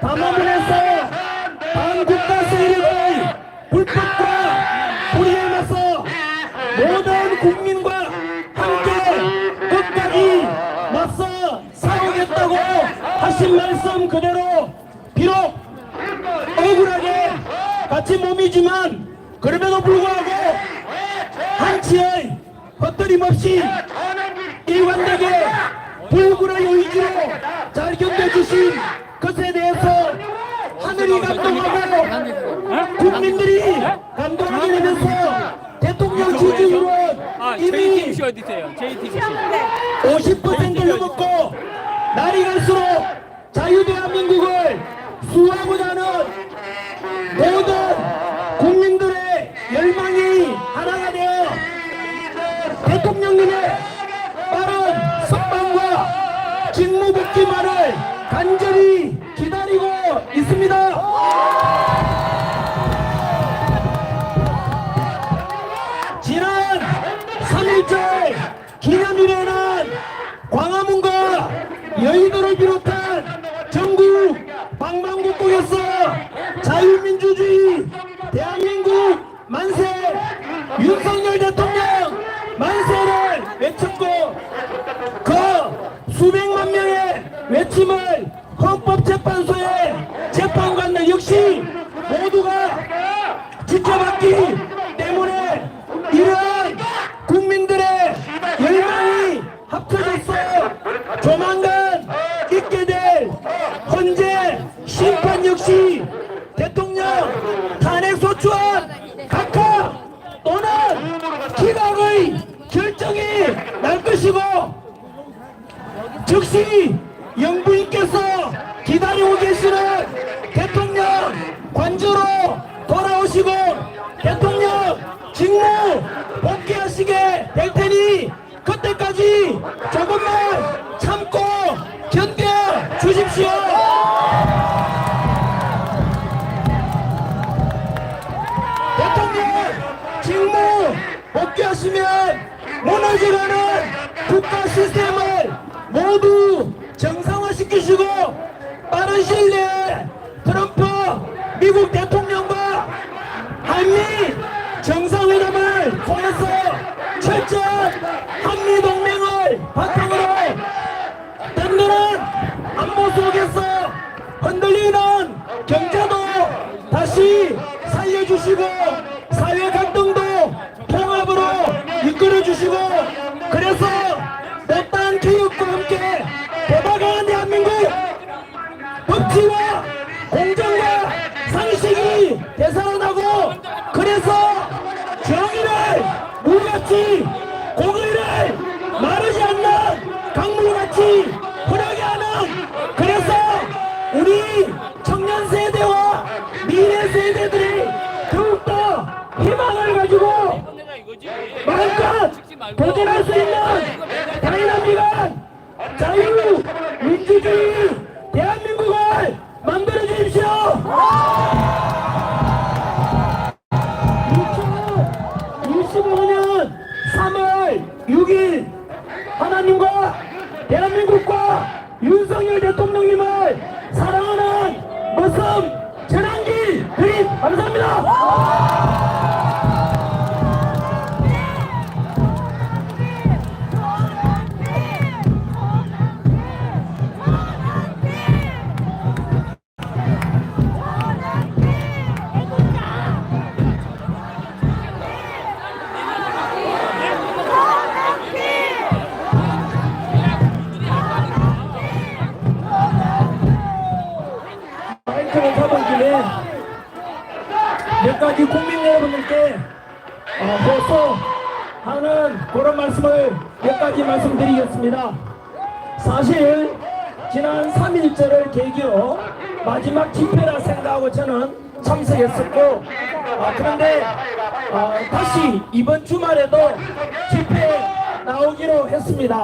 담화문에서 반국가 세력의 불법과 불의에 맞서 모든 국민과 함께 끝까지 맞서 싸우겠다고 하신 말씀 그대로 비록 억울하게 갇힌 몸이지만 그럼에도 불구하고 한치의 헛들림 없이 일관되게 불굴의 의지로 잘 견뎌주신 것에 대해서 하늘이 감동하고 국민들이 감동하게 되면서 대통령 지지율은 이미 50%를 넘었고 날이 갈수록 자유대한민국을 수호하고자 하는 모든 국민들의 열망이 하나가 되어 대통령님의 빠른 석방과 직무복귀만을 간절히 기다리고 있습니다. 지난 3.1절 기념일에는 광화문과 여의도를 비롯한 전국 방방곡곡에서 자유민주주의 대한민국 만세, 윤석열 대통령 만세를 외쳤고 그 수백만 명의 외침을 헌법재판소의 재판관들 역시 모두가 지켜봤기 때문에 이러한 국민들의 열망이 합쳐져서 조만간 있게 될 헌재 심판 역시 대통령 탄핵소추안 각하 또는 기각의 결정이 날 것이고 즉시 영부인께서 기다리고 계시는 대통령 관저로 돌아오시고 대통령 직무 복귀하시게 될 테니 그때까지 조금만 참고 견뎌 주십시오. 대통령 직무 복귀하시면 무너져가는 국가 시스템을 모두 정상화시키시고 빠른 시일 내에 트럼프 미국 대통령과 한미 정상회담을 통해서 철저한 한미동맹을 바탕으로 든든한 안보 속에서 흔들리는 경제도 다시 살려주시고 사회 갈등도 통합으로 이끌어주시고 그래서 못다한 개혁과 함께 보다 강한 대한민국 법치와 공정과 상식이 되살아나고 그래서 정의를 물같이 공의를 마르지 않는 강물같이 흐르게 하는 그래서 우리 청년 세대와 미래 세대들이 더욱더 희망을 가지고 마음껏 도전할 수 있는 다이나믹한 자유 민주주의 대한민국을 만들어 주십시오. 2025년 3월 6일 하나님과 대한민국과 윤석열 대통령님을 사랑하는 머슴 전환길 드림 감사합니다. 마이크를 잡은 김에 몇 가지 국민 여러분들께 호소하는 그런 말씀을 몇 가지 말씀드리겠습니다. 사실 지난 3.1절을 계기로 마지막 집회라 생각하고 저는 참석했었고 그런데 다시 이번 주말에도 집회 나오기로 했습니다.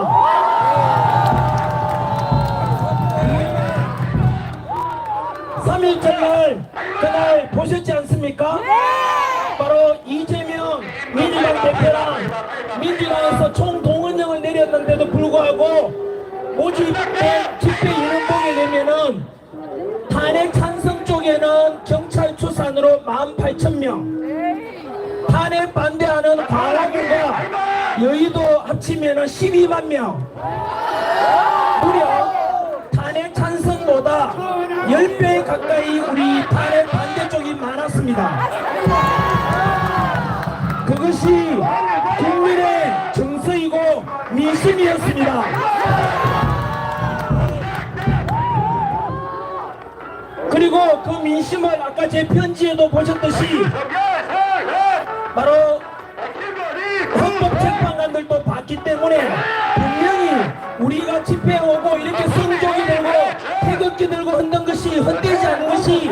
3.1절 날 그날 보셨지 않습니까? 네! 바로 이재명 민주당 대표랑 민주당에서 총동원령을 내렸는데도 불구하고 모집된 집회 이름 보게 되면은 탄핵 전국에는 경찰 추산으로 18,000명, 탄핵 반대하는 광화문과 여의도 합치면 12만 명, 무려 탄핵 찬성보다 10배 가까이 우리 탄핵 반대 쪽이 많았습니다. 그것이 국민의 정서이고 민심이었습니다. 그리고 그 민심을 아까 제 편지에도 보셨듯이 바로 헌법재판관들도 봤기 때문에 분명히 우리가 집회하고 이렇게 성조기 들고 태극기 들고 흔든 것이 헛되지 않은 것이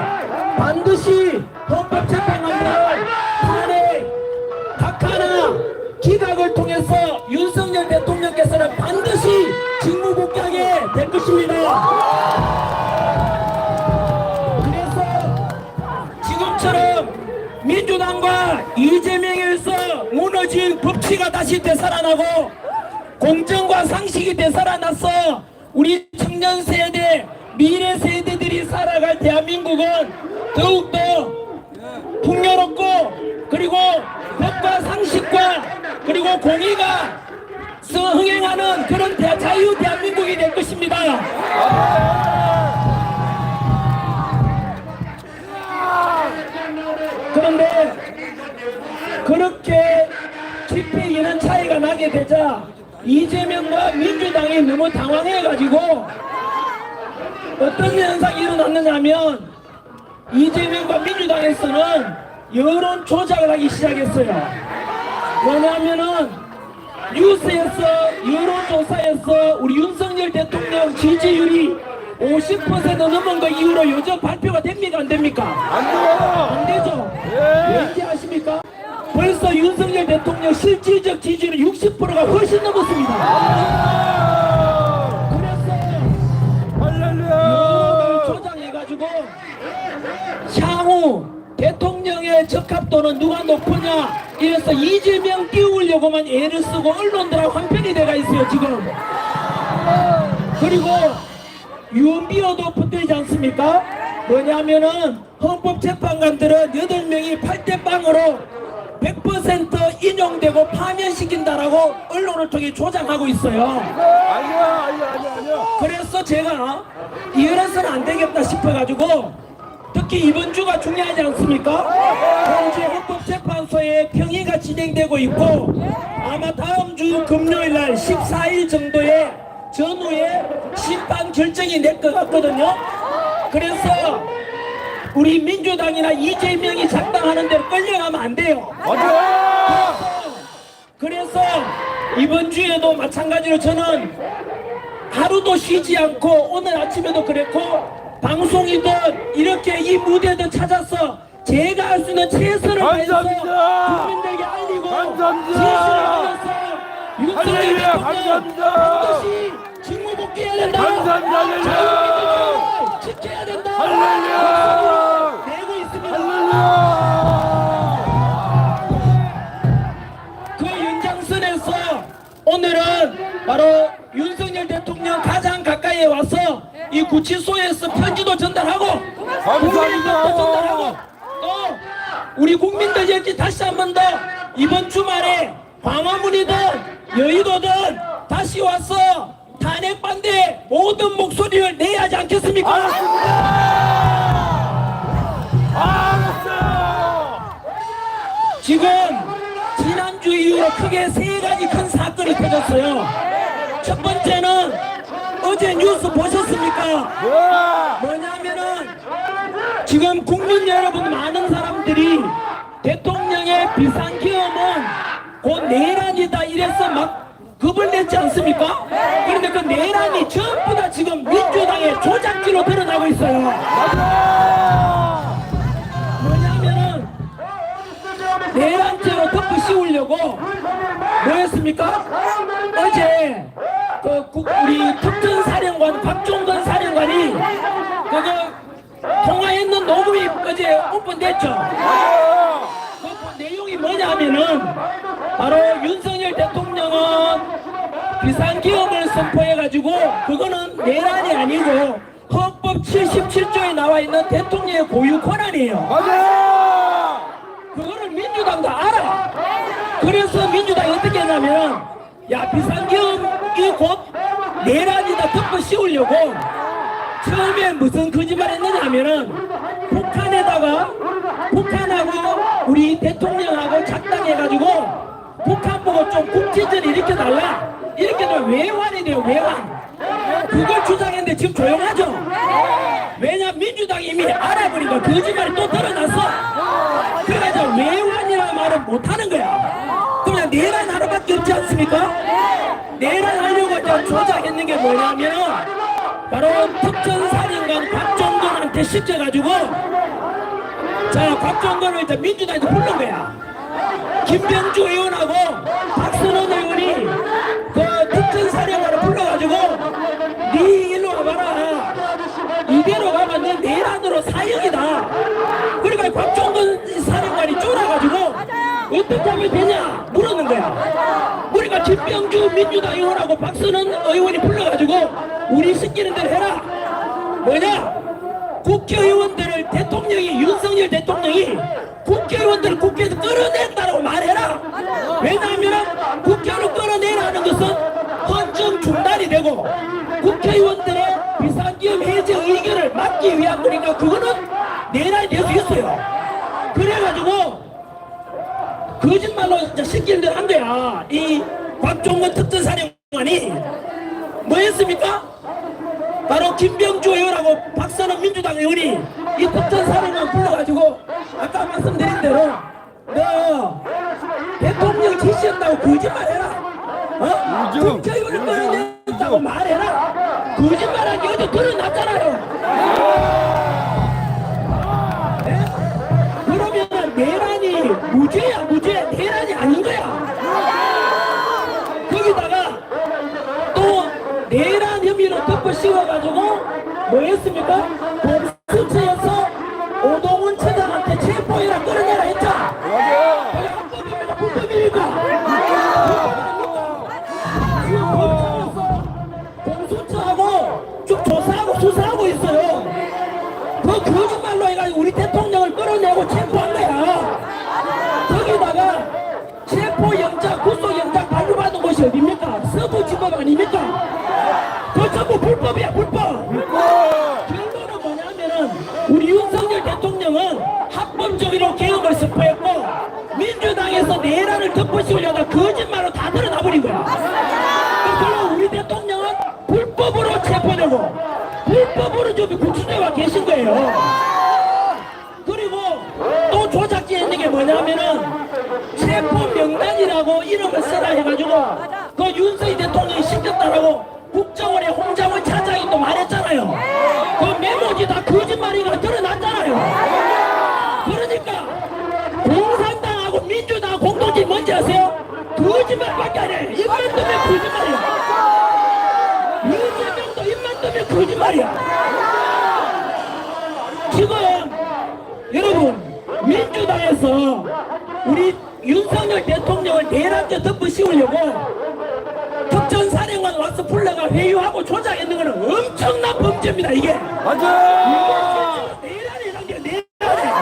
반드시 헌법재판관들은 탄핵, 각하나 기각을 통해서 윤석열 대통령께서는 반드시 직무복귀하게 될 것입니다. 그래서 지금처럼 민주당과 이재명에서 무너진 법치가 다시 되살아나고 공정과 상식이 되살아나서 우리 청년 세대, 미래 세대들이 살아갈 대한민국은 더욱더 풍요롭고 그리고 법과 상식과 그리고 공의가 흥행하는 그런 자유 대한민국이 될 것입니다. 그런데 그렇게 집회 인원 차이가 나게 되자 이재명과 민주당이 너무 당황해가지고 어떤 현상이 일어났느냐면 이재명과 민주당에서는 여론 조작을 하기 시작했어요. 왜냐하면은 뉴스에서 여론조사에서 우리 윤석열 대통령 지지율이 50% 넘은 거 이후로 요즘 발표가 됩니까 안 됩니까? 안 돼요. 안 되죠? 예. 왠지 아십니까? 벌써 윤석열 대통령 실질적 지지율은 60%가 훨씬 넘었습니다. 그래서 여론을 조작해가지고 향후 대통령의 적합도는 누가 높으냐 이래서 이재명 띄우려고만 애를 쓰고 언론들하고 한편이 돼가 있어요 지금. 그리고 유언비어도 붙들지 않습니까? 뭐냐면은 헌법재판관들은 8명이 8대0으로 100% 인용되고 파면시킨다라고 언론을 통해 조장하고 있어요. 아니야. 그래서 제가 이래서는 안 되겠다 싶어가지고 특히 이번 주가 중요하지 않습니까? 현재 헌법재판소에 평의가 진행되고 있고 아마 다음 주 금요일 날 14일 정도에 전후에 심판 결정이 낼 것 같거든요. 그래서 우리 민주당이나 이재명이 작당하는 대로 끌려가면 안 돼요. 그래서 이번 주에도 마찬가지로 저는 하루도 쉬지 않고 오늘 아침에도 그랬고 방송이든 이렇게 이 무대든 찾아서 제가 할 수 있는 최선을 다해서 국민들에게 알리고 진실을 알려서 윤석열 대통령 반드시 직무복귀해야 된다. 자유민주주의를 지켜야 된다. 내고 있습니다. 그 연장선에서 오늘은 바로 윤석열 대통령 가장 가까이에 와서 이 구치소에서 편지도 전달하고 국민들도 전달하고 또 우리 국민들에게 다시 한 번 더 이번 주말에 광화문이든 여의도든 다시 와서 탄핵 반대 모든 목소리를 내야 하지 않겠습니까? 알았어요. 지금 지난주 이후로 크게 3가지 큰 사건이 터졌어요. 첫 번째는 어제 뉴스 보셨습니까? 뭐냐면은 지금 국민 여러분 많은 사람들이 대통령의 비상계엄은 곧 내란이다 이래서 막 겁을 냈지 않습니까? 그런데 그 내란이 전부 다 지금 민주당의 조작기로 드러나고 있어요. 뭐냐면은 내란죄로 덮어 씌우려고 뭐였습니까? 어제 우리 특전사령관 박종건 사령관이 통화했는 녹음이 어제 오픈됐죠. 그 내용이 뭐냐면은 바로 윤석열 대통령은 비상기업을 선포해가지고 그거는 내란이 아니고 헌법 헌법 77조에 나와 있는 대통령의 고유 권한이에요. 맞아. 그거를 민주당도 알아. 그래서 민주당이 어떻게 했냐면, 야, 비상계엄이 곧 내란이다 덮어 씌우려고 처음에 무슨 거짓말 했느냐 하면은 북한하고 우리 대통령하고 작당해가지고 북한 보고 좀 국지전을 일으켜달라. 이렇게 되면 외환이 돼요, 외환. 그걸 주장했는데 지금 조용하죠? 왜냐, 민주당이 이미 알아보니까 거짓말이 또 드러났어. 그래서 외환이라는 말을 못하는 거야. 그냥 내란 하나밖에 없지 않습니까? 내란하려고 이제 조작했는 게 뭐냐면 바로 특전사령관 곽종건한테 시켜가지고, 자, 곽종건을 이제 민주당에서 부른 거야. 김병주 의원하고 박선원 의원이 그 특전사령관을 불러가지고 네 일로 와봐라. 이대로 가면 너 내란으로 사형이다. 그러니까 곽종건 사령관이 쫄아가지고 어떻게 하면 되냐 물었는 거야. 그러니까 김병주 민주당 의원하고 박선원 의원이 불러가지고 우리 시키는 대로 해라. 뭐냐? 국회의원들을 대통령이, 윤석열 대통령이 국회의원들을 국회에서 끌어낸다라고 말해라. 왜냐하면 국회로 끌어내라는 것은 헌정 중단이 되고 국회의원들의 비상기업 해제 의견을 막기 위한 거니까 그거는 내란이 될 수 있어요. 그래가지고 거짓말로 이제 시키는 대로 한 거야. 이 곽종건 특전사령관이 뭐 했습니까? 바로 김병주 의원하고 박선원 민주당 의원이 이 특전사령관 불러가지고 아까 말씀드린 대로 너 대통령 지시한다고 거짓말해라. 어? 국회의원을 끌어낸다고 말해라. 거짓말한 게 어제 드러났잖아요. 네? 그러면 내란이 무죄야, 무죄. 내란이 아닌 거야. 거기다가 또 내란 혐의로 덮어 씌워가지고 뭐 했습니까? 공수처에서 오동훈 처장한테 체포해라, 끌어내라 했죠? 그게 합법입니까? 불법입니까? 지금 검찰에서 공수처하고 쭉 조사하고 수사하고 있어요. 그 거짓말로 해가지고 우리 대통령을 끌어내고 체포한 거야. 거기다가 체포영장, 구속영장 발부받은 곳이 어딥니까? 서부지법 아닙니까? 그 전부 불법이야, 불법. 결론은 뭐냐면은 우리 윤석열 대통령은 합법적으로 개혁을 선포했고 민주당에서 내란을 덮어씌우려다 거짓말로 다 드러나버린 거야. 그럼 우리 대통령은 불법으로 체포되고 불법으로 지금 구치소에 와 계신 거예요. 그리고 또 조작지 했는 게 뭐냐면은 체포 명단이라고 이름을 쓰라 해가지고 그 윤석열 대통령이 시켰다라고 국정원의 홍장원 차장이 또 말했잖아요. 그 메모지 다 거짓말이가 드러났잖아요. 그러니까 공산당하고 민주당 공동체 뭔지 아세요? 거짓말밖에 안 해. 입만 뜨면 거짓말이야. 이재명도 입만 뜨면 거짓말이야. 지금 여러분 민주당에서 우리 윤석열 대통령을 내란죄 덮어 씌우려고 특전사령관 와서 불러가 회유하고 조작했는 거는 엄청난 범죄입니다. 이게 맞아. 내란이라는 게 내란이야.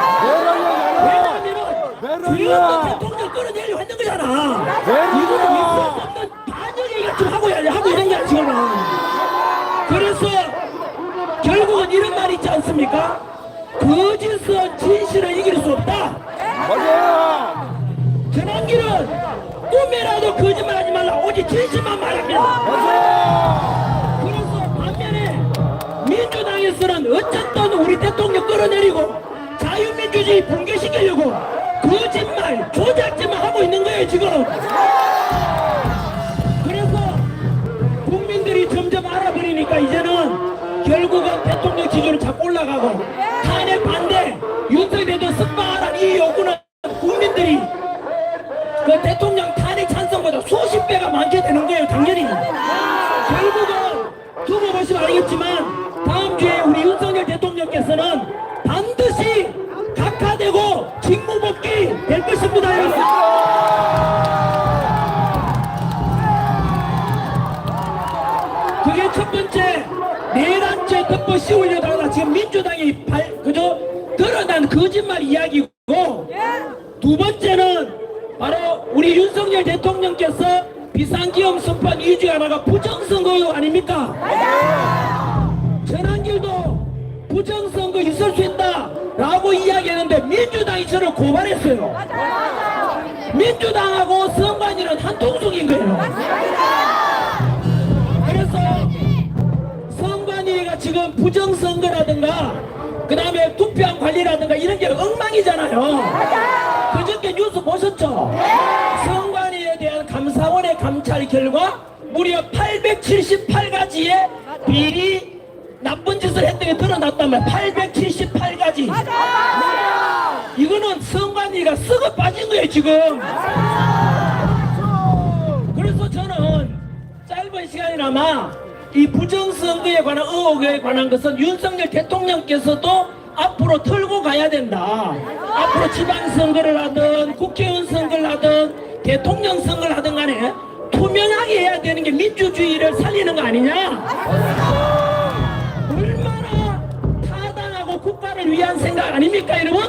왜냐하면 주인공 대통령 끌어내려고 했는 거잖아. 이거는 있을 수 없는 반영이가 좀 하고 있는 거야 지금은. 그래서 결국은 이런 말이 있지 않습니까? 거짓은 진실을 이길 수 없다. 맞아. 전환기는 꿈이라도 거짓말하지 말라. 오직 진실만 말합니다. 맞아. 그래서 반면에 민주당에서는 어쨌든 우리 대통령 끌어내리고 자유민주주의 붕괴시키려고 거짓말, 조작짓만 하고 있는 거예요 지금. 그래서 국민들이 점점 알아버리니까 이제는 결국은 대통령 지지율이 자꾸 올라가고 탄핵 반대, 윤석열 대통령 석방하라는 이 요구는 국민들이 그 대통령 탄핵 찬성보다 수십 배가 많게 되는 거예요, 당연히. 결국은 두고 보시면 알겠지만 다음 주에 우리 윤석열 대통령께서는 반드시 각하되고 직무복귀 될 것입니다, 여러분. 그게 첫 번째 내란죄 덮어 씌우려다가 부정선거 있을 수 있다라고 이야기했는데 민주당이 저를 고발했어요. 민주당하고 선관위는 한 통속인 거예요. 그래서 선관위가 지금 부정선거라든가 그 다음에 투표한 관리라든가 이런 게 엉망이잖아요. 그저께 뉴스 보셨죠? 선관위에 대한 감사원의 감찰 결과 무려 878가지의 비리 나쁜 짓을 했던 게 드러났다면 878가지. 이거는 선관위가 썩어 빠진 거예요 지금. 그래서 저는 짧은 시간이나마 이 부정선거에 관한 의혹에 관한 것은 윤석열 대통령께서도 앞으로 털고 가야 된다. 앞으로 지방선거를 하든 국회의원 선거를 하든 대통령 선거를 하든 간에 투명하게 해야 되는 게 민주주의를 살리는 거 아니냐. 얼마나 타당하고 국가를 위한 생각 아닙니까 여러분?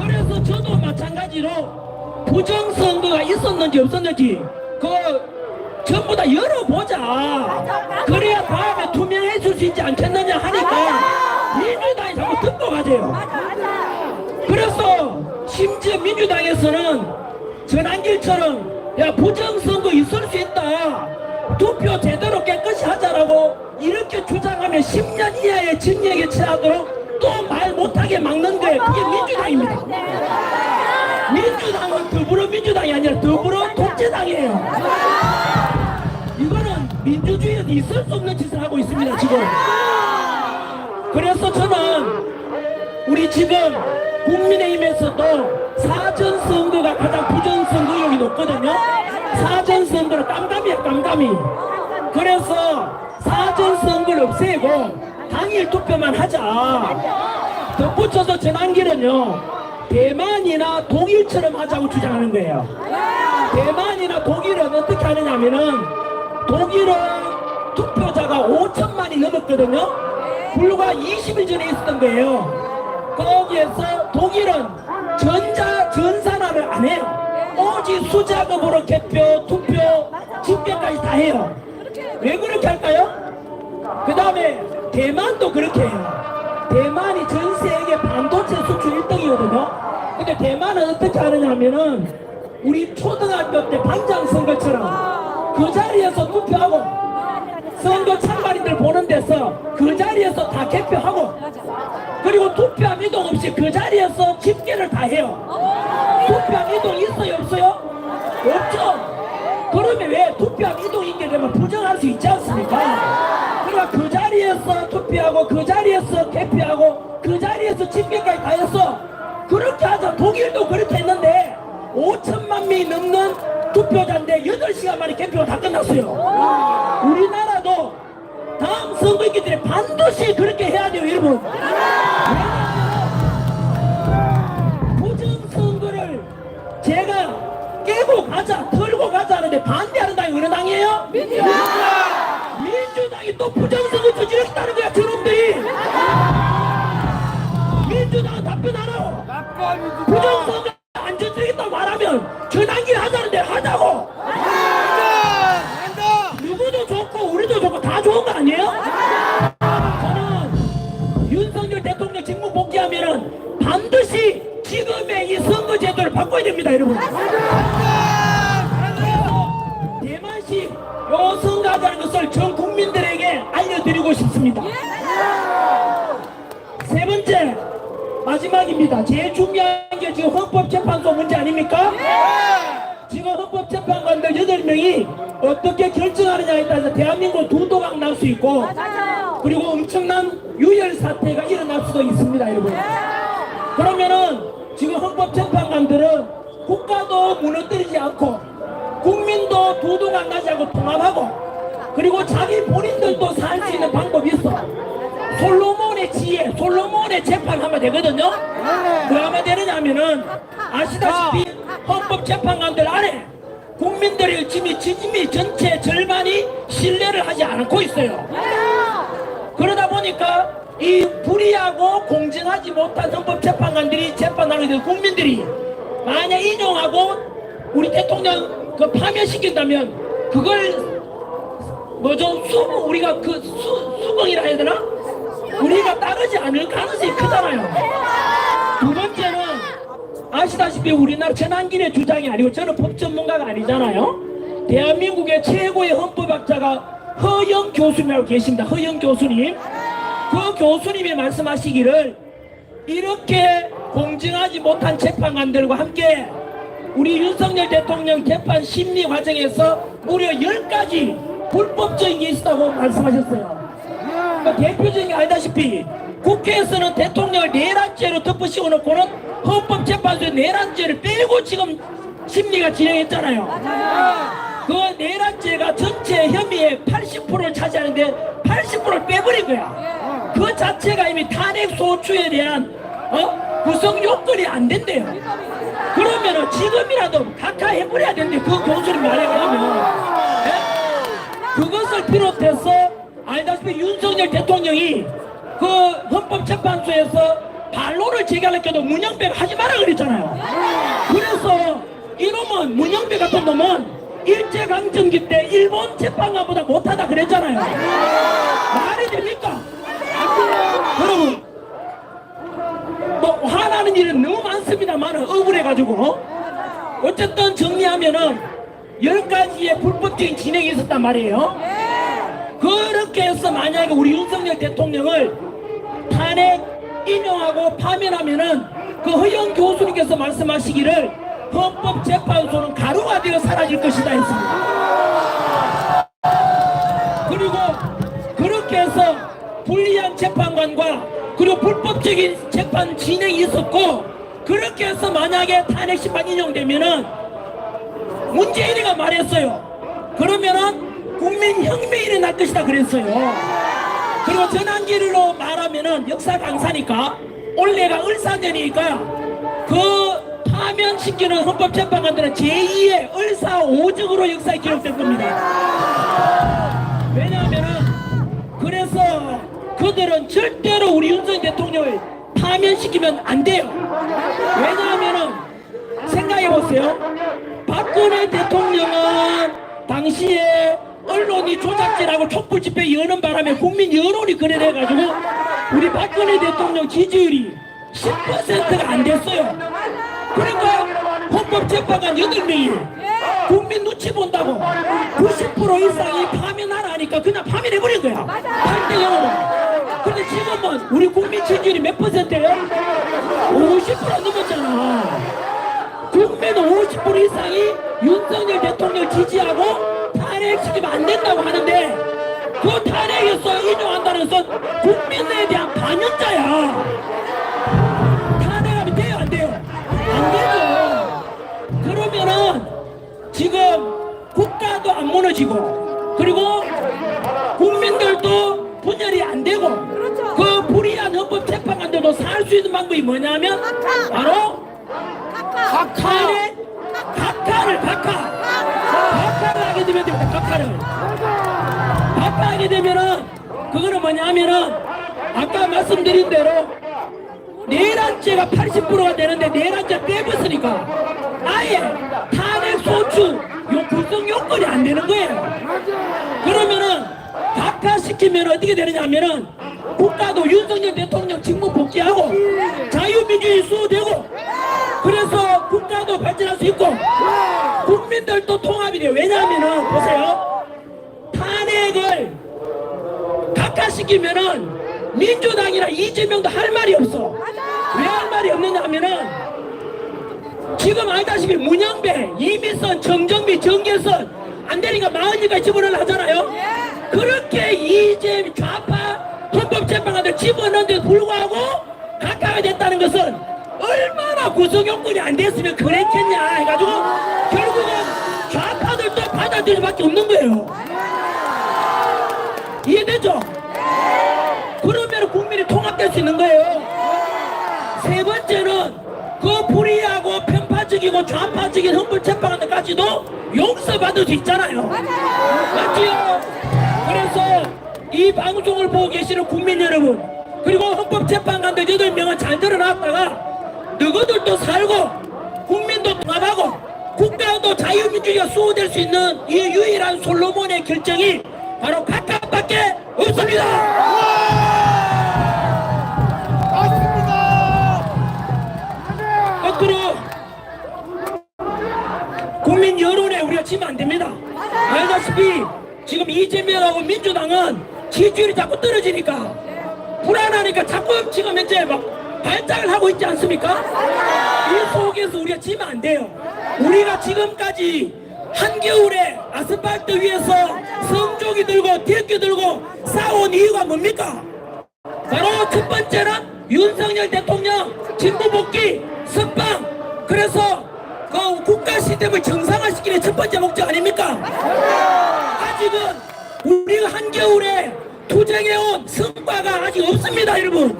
그래서 저도 마찬가지로 부정선거가 있었는지 없었는지 전부 다 열어보자. 그래야 다음에 투명해질 수 있지 않겠느냐 하니까 민주당이 자꾸 듣고 가세요. 그래서 심지어 민주당에서는 전환길처럼 야 부정선거 있을 수 있다. 투표 제대로 깨끗이 하자라고 이렇게 주장하면 10년 이하의 징역에 처하도록 또 말 못하게 막는 거예요. 그게 민주당입니다. 민주당은 더불어민주당이 아니라 더불어독재당이에요. 이거는 민주주의에서 있을 수 없는 짓을 하고 있습니다 지금. 그래서 저는 우리 지금 국민의힘에서도 사전선거가 가장 부정선거 의혹이 높거든요. 사전선거는 깜깜이야 깜깜이. 그래서 사전선거를 없애고 당일 투표만 하자. 덧붙여서 전환길은요 대만이나 독일처럼 하자고 주장하는 거예요. 대만이나 독일은 어떻게 하느냐면은 독일은 투표자가 5천만이 넘었거든요. 불과 20일 전에 있었던 거예요. 거기에서 독일은 전산화를 안 해요. 오직 수작업으로 개표, 투표, 집계까지 다 해요. 왜 그렇게 할까요? 그 다음에 대만도 그렇게 해요. 대만이 전 세계 반도체 수출 1등이거든요. 근데 대만은 어떻게 하느냐면은 우리 초등학교 때 반장 선거처럼 그 자리에서 투표하고 선거 참가인들 보는 데서 그 자리에서 다 개표하고 그리고 투표함 이동 없이 그 자리에서 집계를 다 해요. 투표함 이동 있어요 없어요? 없죠. 그러면 왜 투표함 이동 있게 되면 부정할 수 있지 않습니까? 그러니까 그 자리에서 투표하고 그 자리에서 개표하고 그 자리에서 집계까지 다 했어. 그렇게 하자. 독일도 그렇게 했는데 5천만 명이 넘는 투표자인데 8시간 만에 개표가 다 끝났어요. 우리나라도 다음 선거 있기 때문에 반드시 그렇게 해야 돼요 여러분. 부정선거를 제가 깨고 가자 털고 가자 하는데 반대하는 당이 어느 당이에요? 민주당! 민주당이 또 부정선거 저지르겠다는 거야 저놈들이. 민주당은 답변 안 하고 부정선거 안 저지르겠다고 말하면 전환길 하자는데 하자고. 누구도 좋고 우리도 좋고 다 좋은 거 아니에요? 저는 윤석열 대통령 직무 복귀하면은 반드시 지금의 이 선거제도를 바꿔야 됩니다 여러분. 대만식 요 선거하자는 것을 전 국민들에게 알려드리고 싶습니다. 세 번째 마지막입니다. 제일 중요한 게 지금 헌법재판소 문제 아닙니까? 지금 헌법재판관들 8명이 어떻게 결정하느냐에 따라서 대한민국 두 도각 날 수 있고 그리고 엄청난 유혈 사태가 일어날 수도 있습니다 여러분. 그러면은 지금 헌법재판관들은 국가도 무너뜨리지 않고 국민도 두 도각 나지 않고 통합하고 그리고 자기 본인들도 살 수 있는 방법이 있어. 솔로몬의 지혜, 솔로몬의 재판하면 되거든요. 뭐하면 되느냐면은 아시다시피 헌법재판관들 안에 국민들의 지짐이 전체 절반이 신뢰를 하지 않고 있어요. 그러다 보니까 이 불의하고 공정하지 못한 헌법재판관들이 재판하게 된 국민들이 만약 인용하고 우리 대통령 그 파면시킨다면 그걸 뭐죠? 우리가 그 수긍이라 해야 되나? 우리가 따르지 않을 가능성이 크잖아요. 두 번째는 아시다시피 우리나라 전환길의 주장이 아니고, 저는 법 전문가가 아니잖아요. 대한민국의 최고의 헌법학자가 허영 교수님이라고 계십니다. 허영 교수님. 그 교수님이 말씀하시기를, 이렇게 공정하지 못한 재판관들과 함께 우리 윤석열 대통령 재판 심리 과정에서 무려 10가지 불법적인 게 있다고 말씀하셨어요. 그러니까 대표적인 게 알다시피 국회에서는 대통령을 내란죄로 덮으시고 놓고는 헌법재판소에 내란죄를 빼고 지금 심리가 진행했잖아요. 그 내란죄가 전체 혐의의 80%를 차지하는데 80%를 빼버린 거야. 그 자체가 이미 탄핵 소추에 대한 구성 요건이 안 된대요. 그러면은 지금이라도 각하해버려야 되는데, 그 교수님 말에 의하면 그것을 비롯해서 알다시피 윤석열 대통령이 그 헌법재판소에서 반론을 제기하려도 문영배가 하지 마라 그랬잖아요. 그래서 이놈은, 문영배 같은 놈은 일제강점기 때 일본 재판관보다 못하다 그랬잖아요. 말이 됩니까? 여러분, 뭐 화나는 일은 너무 많습니다만 억울해가지고, 어쨌든 정리하면은 10가지의 불법적인 진행이 있었단 말이에요. 그렇게 해서 만약에 우리 윤석열 대통령을 탄핵 인용하고 파면하면은 그 허영 교수님께서 말씀하시기를 헌법재판소는 가루가 되어 사라질 것이다 했습니다. 그리고 그렇게 해서 불리한 재판관과 그리고 불법적인 재판 진행이 있었고, 그렇게 해서 만약에 탄핵 심판 인용되면은 문재인이가 말했어요. 그러면은 국민혁명이 일어날 것이다 그랬어요. 그리고 전환기로 말하면은 역사 강사니까 올해가 을사년이니까 그 파면시키는 헌법재판관들은 제2의 을사오적으로 역사에 기록될 겁니다. 왜냐하면은, 그래서 그들은 절대로 우리 윤석열 대통령을 파면시키면 안 돼요. 왜냐하면은 생각해보세요. 박근혜 대통령은 당시에 언론이 조작질하고 촛불집회 여는 바람에 국민 여론이 그래돼가지고 우리 박근혜 대통령 지지율이 10%가 안 됐어요. 그러니까 헌법재판관 8명이 국민 눈치 본다고 90% 이상이 파면하라 하니까 그냥 파면해버린 거야. 8대 0으로. 근데 지금은 우리 국민 지지율이 몇 %예요? 50% 넘었잖아. 국민은 50% 이상이 윤석열 대통령 지지하고 탄핵시키면 안 된다고 하는데, 그 탄핵에서 인용한다는 것은 국민에 대한 반역자야. 탄핵하면 돼요, 안 돼요? 안 되죠. 그러면은 지금 국가도 안 무너지고, 그리고 국민들도 분열이 안 되고, 그 불의한 헌법재판관들도 살 수 있는 방법이 뭐냐면 바로 탄핵, 각하를 하게 되면 됩니다. 각하하게 되면은 그거는 뭐냐면은 아까 말씀드린 대로 내란죄가 80%가 되는데 내란죄 빼봤으니까 아예 탄핵 소추 요 구성 요건이 안 되는 거예요. 그러면은 각하시키면 어떻게 되느냐면은 국가도 윤석열 대통령 직무 복귀하고 자유민주주의 수호되고, 그래서 국가도 발전할 수 있고 국민들도 통합이 돼요. 왜냐하면은 보세요, 탄핵을 각하시키면은 민주당이나 이재명도 할 말이 없어. 왜 할 말이 없느냐 하면은 지금 알다시피 문영배, 이미선, 정정미, 정계선 안 되니까 40일까지 집어넣으려 하잖아요. 그렇게 이재 좌파 헌법재판관들 집어넣는데도 불구하고 각하가 됐다는 것은 얼마나 구성요건이 안 됐으면 그랬겠냐 해가지고 결국은 좌파들도 받아들일 수밖에 없는 거예요. 이해되죠? 그러면 국민이 통합될 수 있는 거예요. 세 번째는 그 불의하고 편파적이고 좌파적인 헌법재판관들까지도 용서받을 수 있잖아요. 맞지요? 그래서 이 방송을 보고 계시는 국민 여러분, 그리고 헌법재판관들 8명은 잘 드러났다가 너희들도 살고 국민도 통합하고 국가도 자유민주주의가 수호될 수 있는 이 유일한 솔로몬의 결정이 바로 각하밖에 없습니다. 지지율이 자꾸 떨어지니까 불안하니까 자꾸 지금 현재 막 발작을 하고 있지 않습니까? 이 속에서 우리가 지면 안 돼요. 우리가 지금까지 한겨울에 아스팔트 위에서 성조기 들고 대기 들고 싸운 이유가 뭡니까? 바로 첫 번째는 윤석열 대통령 진보 복귀 석방, 그래서 그 국가 시스템을 정상화시키는 첫 번째 목적 아닙니까? 아직은 우리가 한겨울에 투쟁해온 성과가 아직 없습니다, 여러분.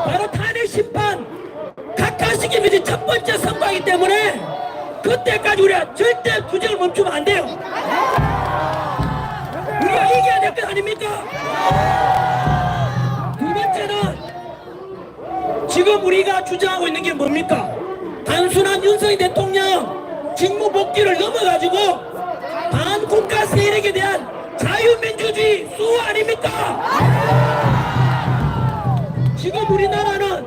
바로 탄핵 심판 각하시키면 첫 번째 성과이기 때문에 그때까지 우리가 절대 투쟁을 멈추면 안 돼요. 우리가 이겨야 될 것 아닙니까? 두 번째는 지금 우리가 주장하고 있는 게 뭡니까? 단순한 윤석열 대통령 직무 복귀를 넘어가지고 반국가 세력에 대한 자유민주주의 수호 아닙니까? 지금 우리나라는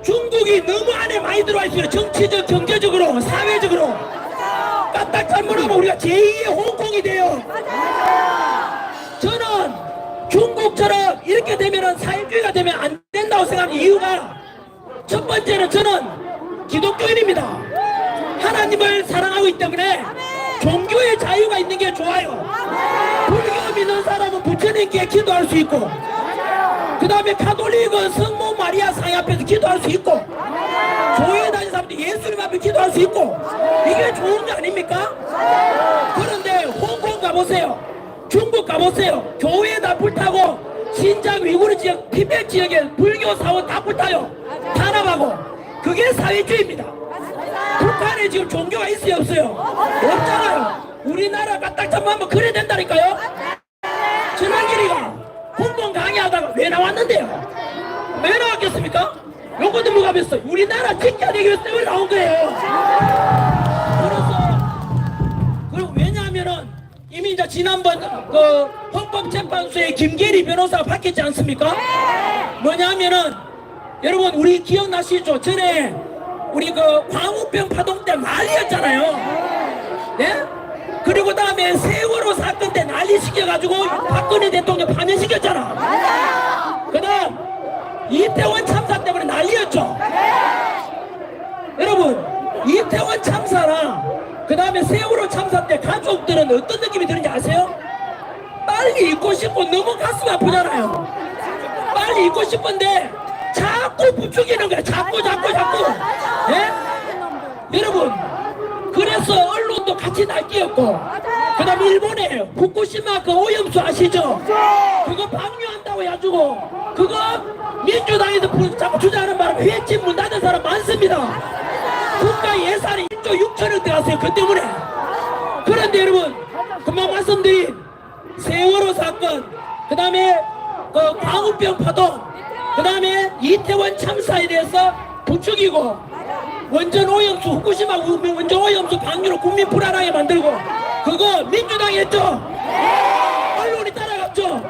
중국이 너무 안에 많이 들어와 있어요. 정치적, 경제적으로, 사회적으로. 까딱 잘못하면 우리가 제2의 홍콩이 돼요. 저는 중국처럼 이렇게 되면 사회주의가 되면 안 된다고 생각하는 이유가, 첫 번째는 저는 기독교인입니다. 하나님을 사랑하고 있기 때문에 종교의 자유가 있는 게 좋아요. 불교 믿는 사람은 부처님께 기도할 수 있고, 그 다음에 가톨릭은 성모 마리아 상이 앞에서 기도할 수 있고, 교회 다니는 사람도 예수님 앞에 기도할 수 있고, 이게 좋은 거 아닙니까? 그런데 홍콩 가보세요, 중국 가보세요, 교회에다 불타고 신장 위구르 지역, 티베트 지역에 불교 사원 다 불타요. 탄압하고. 그게 사회주의입니다. 북한에 지금 종교가 있어요, 없어요? 없잖아요. 우리나라가 딱 한번 그래야 된다니까요. 전환길이가 홍콩 강의하다가 왜 나왔는데요? 왜 나왔겠습니까? 요것도 뭐가 됐어요? 우리나라 지켜야 되기 위해서 왜 나온 거예요? 그리고 왜냐하면은 이미 이제 지난번 그 헌법재판소의 김계리 변호사가 밝혔지 않습니까? 뭐냐면은 여러분 우리 기억나시죠? 전에 우리 그 광우병 파동 때 난리였잖아요. 네? 그리고 다음에 세월호 사건 때 난리 시켜가지고 박근혜 대통령 파면시켰잖아. 그 다음 이태원 참사 때문에 난리였죠. 여러분 이태원 참사랑 그 다음에 세월호 참사 때 가족들은 어떤 느낌이 드는지 아세요? 빨리 잊고 싶고 너무 가슴 아프잖아요. 빨리 잊고 싶은데 자꾸 부추기는 거야. 자꾸. 예? 여러분 그래서 언론도 같이 날뛰었고, 그 다음에 일본에 후쿠시마 그 오염수 아시죠? 그거 방류한다고 해가지고 그거 민주당에서 자꾸 주장하는 바람에 회집 문 닫은 사람 많습니다. 국가 예산이 1조 6천억 들어갔어요. 그 때문에. 그런데 여러분 금방 말씀드린 세월호 사건, 그 다음에 그 광우병 파동, 그 다음에 이태원 참사에 대해서 부추기고 원전 오염수, 후쿠시마 원전 오염수 방류로 국민 불안하게 만들고, 그거 민주당이 했죠? 언론이 따라갔죠?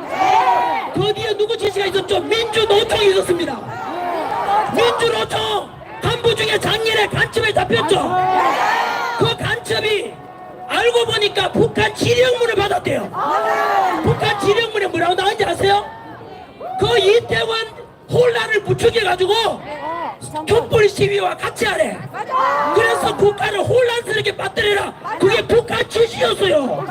그 뒤에 누구 지시가 있었죠? 민주노총이 있었습니다. 민주노총 간부 중에 작년에 간첩에 잡혔죠? 그 간첩이 알고 보니까 북한 지령문을 받았대요. 북한 지령문에 뭐라고 나온지 아세요? 그 이태원 혼란을 부추겨가지고 촛불 시위와 같이 하래. 그래서 북한을 혼란스럽게 빠뜨리라. 그게 북한 지시였어요.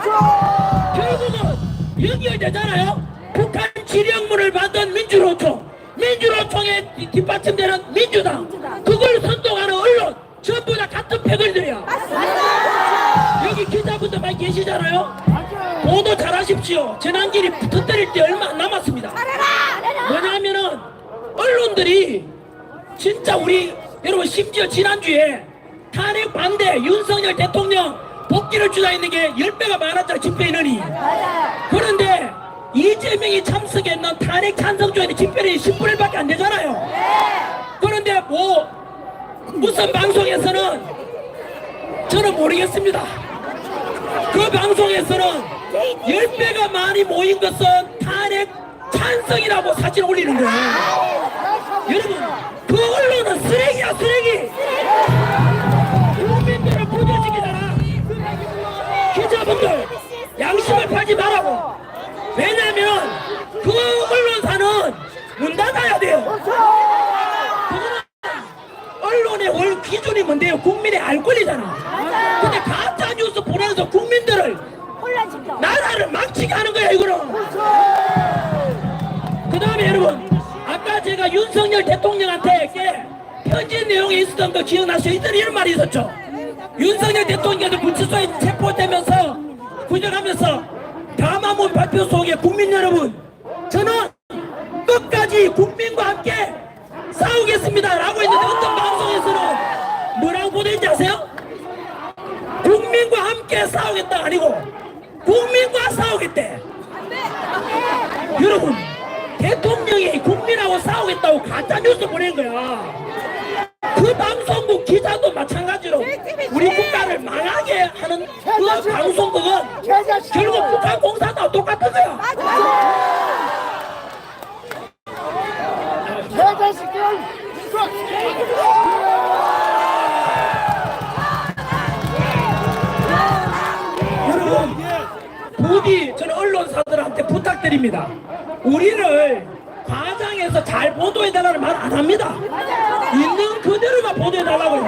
결국은 연결되잖아요. 북한 지령문을 받은 민주노총에 뒷받침되는 민주당, 그걸 선동하는 언론 전부 다 같은 패거리들이야. 여기 기자분들 많이 계시잖아요. 보도 잘하십시오. 전환길이 터뜨릴 때 얼마 안 남았습니다. 뭐냐면은 언론들이 진짜 우리 여러분, 심지어 지난주에 탄핵 반대 윤석열 대통령 복귀를 주장했는 게 10배가 많았잖아, 집회 인원이. 그런데 이재명이 참석했는 탄핵 찬성조회는 집회인이 10분의 1밖에 안 되잖아요. 그런데 뭐 무슨 방송에서는 저는 모르겠습니다. 그 방송에서는 10배가 많이 모인 것은 탄핵 찬성이라고 사진 올리는 거예요. 여러분 그 언론은 쓰레기야, 쓰레기. 국민들을 부정시키잖아. 기자분들 양심을 팔지 말라고. 왜냐면 뭔데요? 국민의 알 권리잖아. 근데 가짜 뉴스 보내서 국민들을 혼란시켜. 나라를 망치게 하는 거야 이거는. 그 다음에 여러분, 아까 제가 윤석열 대통령한테 편지 내용에 있었던 거 기억나시죠? 이들이 이런 말이 있었죠. 윤석열 대통령께서 구치소에 체포되면서 구정하면서 담화문 발표 속에 국민 여러분, 저는 끝까지 국민과 함께 싸우겠습니다 라고 했는데 어떤 방송에서는 뭐라고 보냈는지 아세요? 국민과 함께 싸우겠다 아니고 국민과 싸우겠대. 여러분, 대통령이 국민하고 싸우겠다고 가짜뉴스 보낸 거야. 그 방송국 기자도 마찬가지로 우리 국가를 망하게 하는 그 방송국은 결국 북한 공사도 똑같은 거야. 개자식들! 여러분, 부디 저는 언론사들한테 부탁드립니다. 우리를 과장해서 잘 보도해달라는 말 안 합니다. 있는 그대로만 보도해달라고요.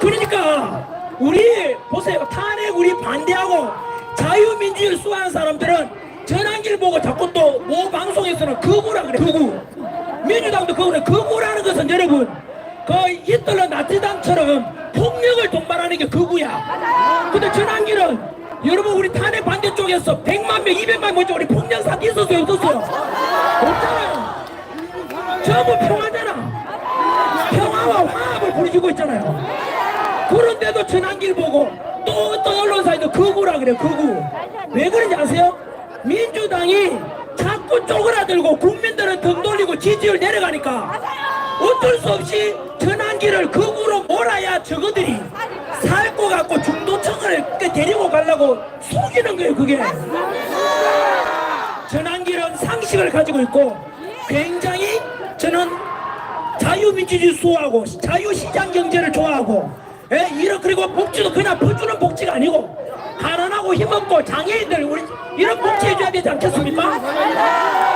그러니까 우리 보세요. 탄핵 우리 반대하고 자유민주주의를 수호하는 사람들은 전환기를 보고 자꾸 또 모 방송에서는 극우라 그래. 극우. 민주당도 극우래. 극우라는 것은 여러분, 그 히틀러 나치당처럼 폭력을 동반하는 게 극우야. 근데 전환기는 여러분, 우리 탄핵 반대 쪽에서 100만 명, 200만 명 우리 폭력 사태 있었어요, 없었어요? 없잖아요. 전부 평화잖아. 평화와 화합을 부르짖고 있잖아요. 그런데도 전환기를 보고 또 어떤 언론사에도 극우라 그래요, 극우. 왜 그런지 아세요? 민주당이 자꾸 쪼그라들고 국민들은 등 돌리고 지지율 내려가니까 어쩔 수 없이 전환기를 극우로 몰아야 저거들이 살 것 같고 중도층을 데리고 가려고 속이는 거예요, 그게. 전환기는 상식을 가지고 있고 굉장히 저는 자유민주주의 수호하고 자유시장 경제를 좋아하고, 예? 그리고 복지도 그냥 퍼주는 복지가 아니고 가난하고 힘없고 장애인들 우리 이런 복지 해줘야 되지 않겠습니까?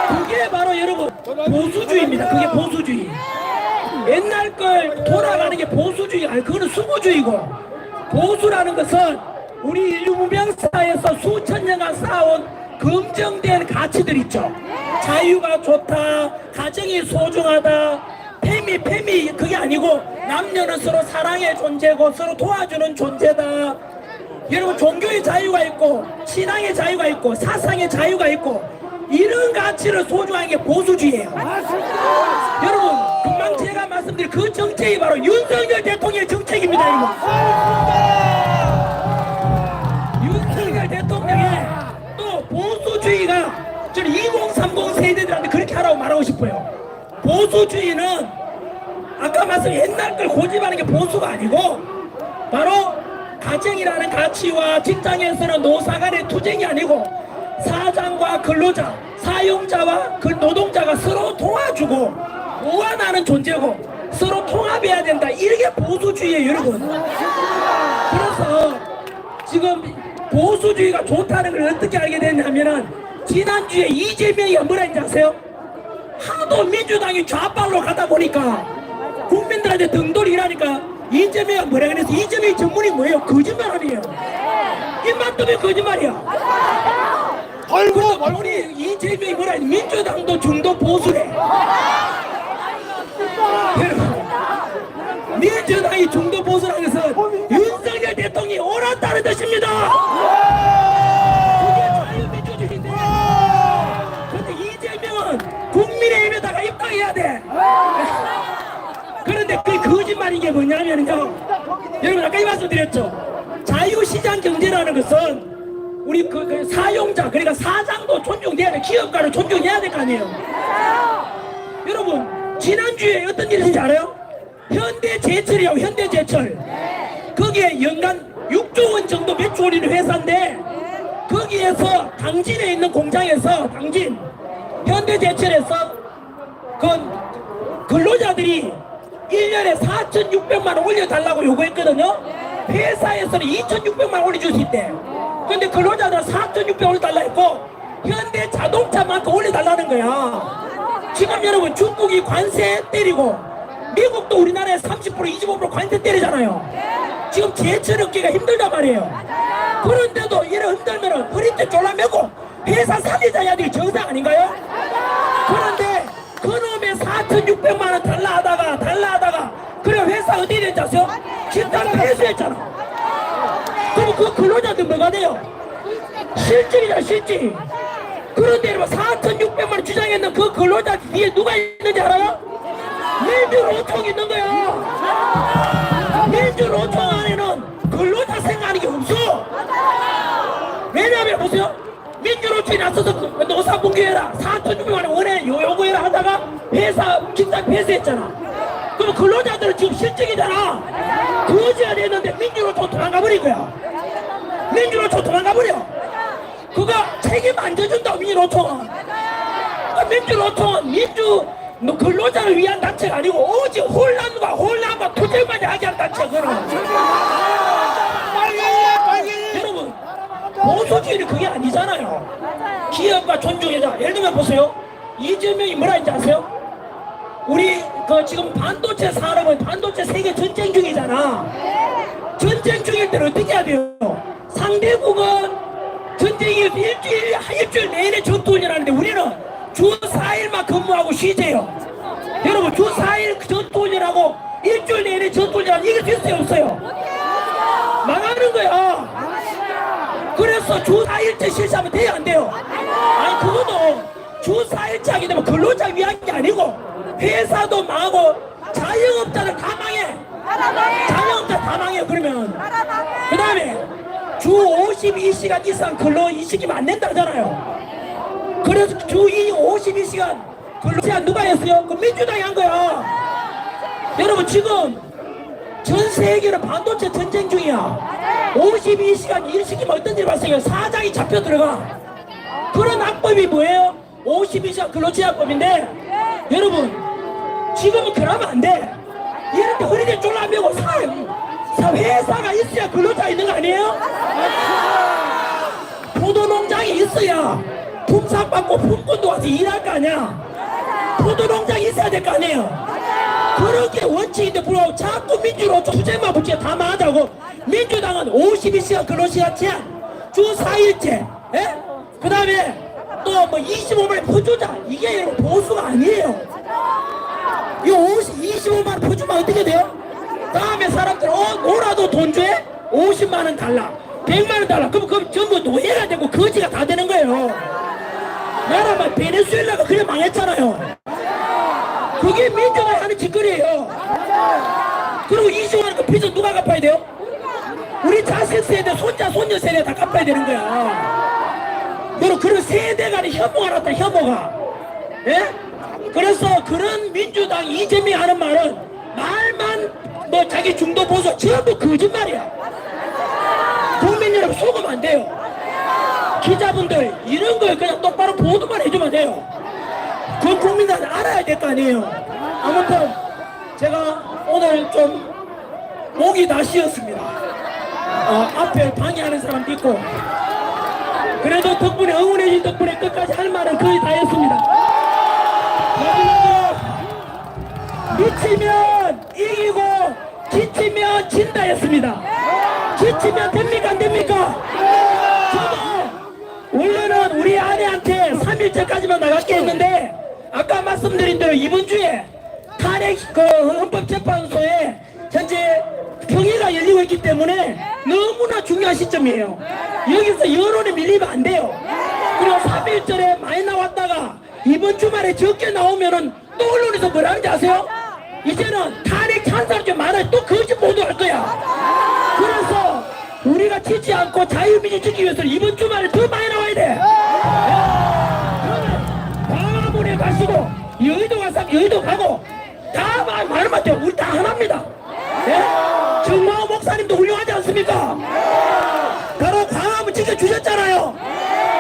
그게 바로 여러분 보수주의입니다. 그게 보수주의. 옛날 걸 돌아가는 게 보수주의 아니, 그거는 수구주의고, 보수라는 것은 우리 인류 문명사에서 수천 년간 쌓아온 검증된 가치들 있죠. 자유가 좋다, 가정이 소중하다, 페미 그게 아니고 남녀는 서로 사랑의 존재고 서로 도와주는 존재다. 여러분, 종교의 자유가 있고 신앙의 자유가 있고 사상의 자유가 있고 이런 가치를 소중한 게 보수주의예요. 여러분, 금방 제가 말씀드린 그 정책이 바로 윤석열 대통령의 정책입니다. 이거. 윤석열 대통령의 또 보수주의가 저는 2030 세대들한테 그렇게 하라고 말하고 싶어요. 보수주의는 아까 말씀드린 옛날 걸 고집하는 게 보수가 아니고 바로 가정이라는 가치와 직장에서는 노사 간의 투쟁이 아니고 사장과 근로자, 사용자와 그 노동자가 서로 도와주고 보완하는 존재고 서로 통합해야 된다. 이게 보수주의예요, 여러분. 그래서 지금 보수주의가 좋다는 걸 어떻게 알게 됐냐면은 지난주에 이재명이 뭐라 했는지 아세요? 하도 민주당이 좌빨로 가다 보니까 국민들한테 등돌이라니까 이재명이 뭐라 그래서 이재명의 전문이 뭐예요? 거짓말이에요. 입만 뜨면 거짓말이야. 그래서 우리 이재명이 뭐라 했지? 민주당도 중도 보수래. 민주당이 중도 보수라는 것은 윤석열 대통령이 옳았다는 뜻입니다. 그게 자유민주주의인데. 근데 이재명은 국민의힘에다가 입당해야 돼. 그런데 그 거짓말인 게 뭐냐면요, 여러분 아까 이 말씀 드렸죠. 자유시장 경제라는 것은 우리 그 사용자, 그러니까 사장도 존중돼야 돼. 기업가를 존중해야 될 거 아니에요. 여러분, 지난주에 어떤 일이 있는지 알아요? 현대제철이요, 현대제철. 거기에 연간 6조 원 정도 매출 올리는 회사인데 거기에서 당진에 있는 공장에서 당진 현대제철에서 그 근로자들이 1년에 4,600만 원 올려달라고 요구했거든요. 회사에서는 2,600만 원 올려줄 수 있대. 근데 근로자들은 4,600 올려달라 했고 현대자동차만큼 올려달라는 거야. 지금 여러분 중국이 관세 때리고 미국도 우리나라에 30% 25% 관세 때리잖아요. 지금 제철 얻기가 힘들단 말이에요. 그런데도 이래 흔들면 허리띠 졸라매고 회사 살리자야 되게 정상 아닌가요? 그런데 그놈의 4,600만원 달라하다가 그래 회사 어디 된지 아세요? 집단 폐쇄했잖아. 그럼 그 근로자들 뭐가 돼요? 실직이잖아, 실직. 그런데 여러분 4,600만원 주장했는 그 근로자 뒤에 누가 있는지 알아요? 민주노총이 있는 거야. 민주노총 안에는 근로자 생각하는 게 없어. 왜냐하면 보세요. 민주노총이 나서서 노사분규해라 4,600만원 원해 요구해라 하다가 회사 직장 폐쇄했잖아. 그럼 근로자들은 지금 실직이잖아. 거지가 됐는데 민주노총 도망가버린 거야. 민주노총 도망가버려. 그거 책임 안 져준다. 민주노총은 근로자를 위한 단체가 아니고 오직 혼란과 투쟁만 야기한 단체. 그럼 여러분 보수주의는 그게 아니잖아요. 기업과 존중해자. 예를 들면 보세요. 이재명이 뭐라 했는지 아세요? 우리 지금 반도체 산업은 반도체 세계 전쟁 중이잖아. 전쟁 중일 때는 어떻게 해야 돼요? 상대국은 전쟁이 일주일 내내 전투훈련하는데 우리는 주 4일만 근무하고 쉬재요. 여러분 주 4일 전투훈련하고 일주일 내내 전투훈련하면 이게 될 수 없어요. 망하는 거야. 그래서 주 4일째 실시하면 돼요, 안 돼요? 아니 그것도 주 4일째 하게 되면 근로자 위한 게 아니고 회사도 망하고 자영업자들 다 망해. 자영업자 다 망해요. 그러면 그 다음에 주 52시간 이상 근로 이 시키면 안 된다잖아요. 그래서 주 52시간 근로 제한 누가 했어요? 그 민주당이 한 거야. 여러분 지금 전 세계로 반도체 전쟁 중이야. 52시간 일 시키면 어떤 일이 발생해요? 사장이 잡혀 들어가. 그런 악법이 뭐예요? 52시간 근로제한법인데 여러분 지금은 그러면 안 돼. 이럴 때 허리를 졸라매고 회사가 있어야 근로자 있는 거 아니에요? 포도농장이 있어야 품삯받고 품꾼도 와서 일할 거 아니야. 포도농장이 있어야 될 거 아니에요. 그렇게 원칙인데 불구하고 자꾸 민주노총 투쟁만 붙여 다 망하자고. 민주당은 52시간 근로시간 제한 주 4일째 그 다음에 또 뭐 25만원 퍼주자. 이게 여러분 보수가 아니에요. 이 25만원 퍼주면 어떻게 돼요? 다음에 사람들 오라도 돈 줘? 50만원 달라 100만원 달라. 그럼 전부 노예가 되고 거지가 다 되는 거예요. 나라만 베네수엘라가 그래 망했잖아요. 그게 민주당이 하는 짓거리예요. 그리고 25만원 그 빚은 누가 갚아야 돼요? 우리 자식 세대, 손자, 손녀 세대 다 갚아야 되는 거야. 여러분 그런 세대 간의 혐오가 났다. 혐오가. 예? 그래서 그런 민주당 이재명이 하는 말은 말만 뭐 자기 중도 보수 전부 거짓말이야. 국민 여러분 속으면 안 돼요. 기자분들 이런 걸 그냥 똑바로 보도만 해주면 돼요. 그 국민들은 알아야 될 거 아니에요. 아무튼 제가 오늘 좀 목이 다 쉬었습니다. 앞에 방해하는 사람도 있고 그래도 덕분에 응원해준 덕분에 끝까지 할 말은 거의 다 했습니다. 미치면 이기고 지치면 진다 했습니다. 지치면 됩니까 안 됩니까? 저도 원래는 우리 아내한테 3일째까지만 나갈게 했는데 아까 말씀드린 대로 이번 주에 탄핵 헌법재판소에 현재 평의가 열리고 있기 때문에 너무나 중요한 시점이에요. 여기서 여론에 밀리면 안 돼요. 그리고 3일절에 많이 나왔다가 이번 주말에 적게 나오면은 또 언론에서 뭐라 하는지 아세요? 이제는 탄핵 찬성이 좀 많아요. 또 거짓 보도할 거야. 그래서 우리가 지지 않고 자유민주 지키기 위해서는 이번 주말에 더 많이 나와야 돼. 그러면 광화문에 가시고 여의도 가서 여의도 가고 다 말하면 돼요. 우리 다 하나입니다. 정마호 목사님도 훌륭하지 않습니까? 바로 광화문 지켜주셨잖아요.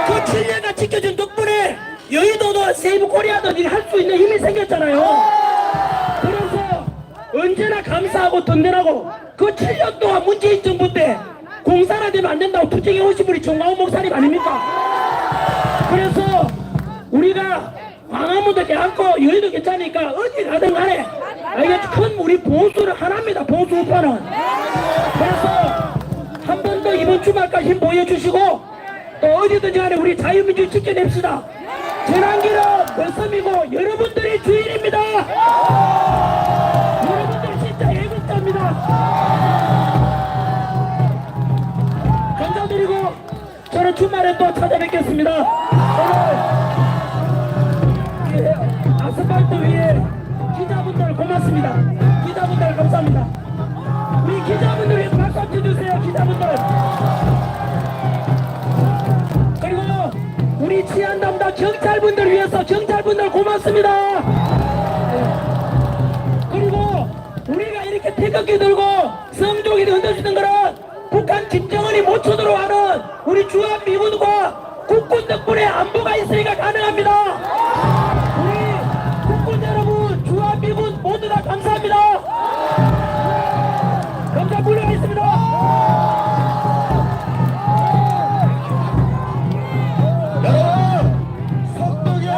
그 7년간 지켜준 덕분에 여의도도 세이브 코리아도 할 수 있는 힘이 생겼잖아요. 그래서 언제나 감사하고 든든하고 그 7년 동안 문재인 정부 때 공사나 되면 안 된다고 투쟁해 오신 분이 정마호 목사님 아닙니까? 그래서 우리가 광화문도 괜찮고 여의도 괜찮으니까 어디 가든 간에 이게 큰 우리 보수를 하나입니다. 보수 우파는. 그래서 한 번 더 이번 주말까지 힘 보여주시고 또 어디든지 간에 우리 자유민주 지켜냅시다. 전환기는 머슴이고 여러분들이 주인입니다. 여러분들이 진짜 애국자입니다. 감사드리고 저는 주말에 또 찾아뵙겠습니다. 오늘 아스팔트 위에 기자분들 고맙습니다. 기자분들 감사합니다. 우리 기자분들 위해 박수 한번 쳐주세요. 기자분들. 그리고 우리 치안 담당 경찰분들 위해서 경찰분들 고맙습니다. 그리고 우리가 이렇게 태극기 들고 성종이 흔들주는 거는 북한 김정은이 못 쳐들어와는 우리 주한미군과 국군 덕분에 안보가 있으니까 가능합니다.